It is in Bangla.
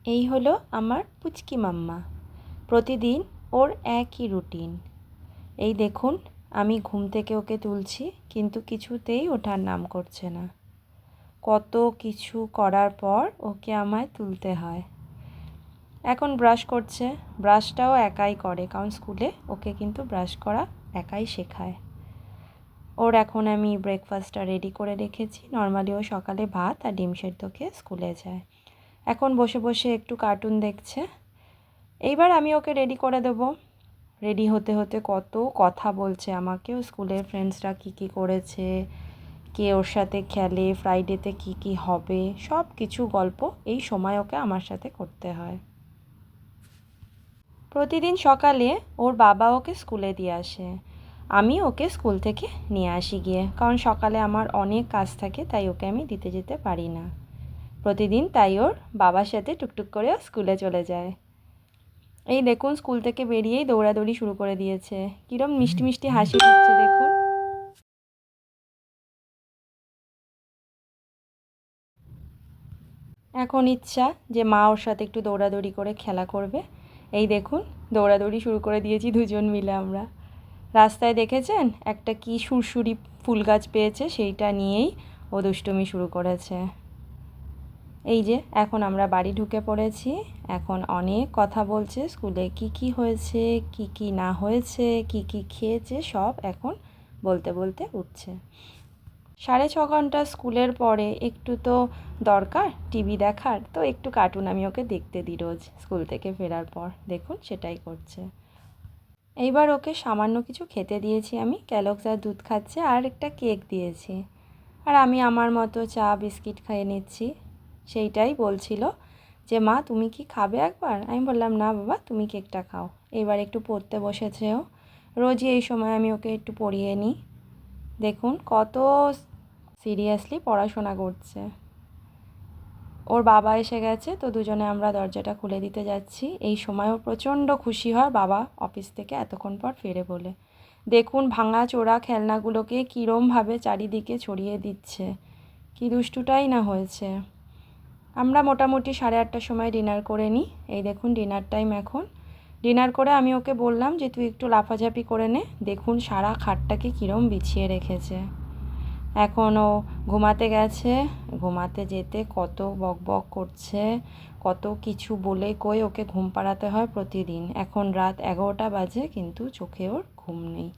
এই হলো আমার পুচকি মাম্মা। প্রতিদিন ওর একই রুটিন। এই দেখুন, আমি ঘুম থেকে ওকে তুলছি, কিন্তু কিছুতেই ওঠার নাম করছে না। কত কিছু করার পর ওকে আমায় তুলতে হয়। এখন ব্রাশ করছে, ব্রাশটাও একাই করে, কারণ স্কুলে ওকে কিন্তু ব্রাশ করা একাই শেখায়। ওর এখন আমি ব্রেকফাস্টটা রেডি করে রেখেছি। নর্মালি ও সকালে ভাত আর ডিম সেদ্ধ খেয়ে স্কুলে যায়। এখন বসে বসে একটু কার্টুন দেখছে। এইবার আমি ওকে রেডি করে দেবো। রেডি হতে হতে কত কথা বলছে আমাকেও, স্কুলের ফ্রেন্ডসরা কী কী করেছে, কে ওর সাথে খেলে, ফ্রাইডেতে কী কী হবে, সব কিছু গল্প এই সময় ওকে আমার সাথে করতে হয়। প্রতিদিন সকালে ওর বাবা ওকে স্কুলে দিয়ে আসে, আমি ওকে স্কুল থেকে নিয়ে আসি গিয়ে, কারণ সকালে আমার অনেক কাজ থাকে, তাই ওকে আমি দিতে যেতে পারি না প্রতিদিন। তাই ওর বাবার সাথে টুকটুক করেও স্কুলে চলে যায়। এই দেখুন, স্কুল থেকে বেরিয়েই দৌড়াদৌড়ি শুরু করে দিয়েছে। কিরম মিষ্টি মিষ্টি হাসি দিচ্ছে দেখুন। এখন ইচ্ছা যে মা ওর সাথে একটু দৌড়াদৌড়ি করে খেলা করবে। এই দেখুন, দৌড়াদৌড়ি শুরু করে দিয়েছি দুজন মিলে আমরা। রাস্তায় দেখেছেন একটা কি সুরসুরি ফুল গাছ পেয়েছে, সেইটা নিয়েই ও দুষ্টুমি শুরু করেছে। এই যে এখন আমরা বাড়ি ঢুকে পড়েছি। এখন অনেক কথা বলছে, স্কুলে কি কি হয়েছে, কি কি না হয়েছে, কি কি খেয়েছে, সব এখন বলতে বলতে উঠছে। 6.5 ঘন্টা স্কুলের পরে একটু তো দরকার টিভি দেখার, তো একটু কার্টুন আমি ওকে দেখতে দিই রোজ স্কুল থেকে ফেরার পর। দেখুন সেটাই করছে। এইবার ওকে সামান্য কিছু খেতে দিয়েছি, আমি ক্যালগস আর দুধ খাচ্ছে, আর একটা কেক দিয়েছি। আর আমি আমার মতো চা বিস্কিট খেয়ে নিচ্ছি। সেইটাই বলছিল যে মা তুমি কি খাবে একবার? আমি বললাম না বাবা, তুমি কেকটা খাও। এবার একটু পড়তে বসেছে ও। রোজই এই সময় আমি ওকে একটু পড়িয়ে নিই। দেখুন কত সিরিয়াসলি পড়াশোনা করছে। ওর বাবা এসে গেছে, তো দুজনে আমরা দরজাটা খুলে দিতে যাচ্ছি। এই সময় ও প্রচণ্ড খুশি হয় বাবা অফিস থেকে এতক্ষণ পর ফেরে বলে। দেখুন ভাঙা চোরা খেলনাগুলোকে কীরমভাবে চারিদিকে ছড়িয়ে দিচ্ছে, কী দুষ্টুটাই না হয়েছে। আমরা মোটামুটি 8:30টার সময় ডিনার করে নিই। এই দেখুন ডিনার টাইম এখন। ডিনার করে আমি ওকে বললাম যে তুই একটু লাফাঝাপি করে নে। দেখুন সারা খাটটাকে কীরম বিছিয়ে রেখেছে। এখন ও ঘুমাতে গেছে। ঘুমাতে যেতে কত বকবক করছে, কত কিছু বলে কই ওকে ঘুম পাড়াতে হয় প্রতিদিন। এখন রাত 11টা বাজে, কিন্তু চোখে ওর ঘুম নেই।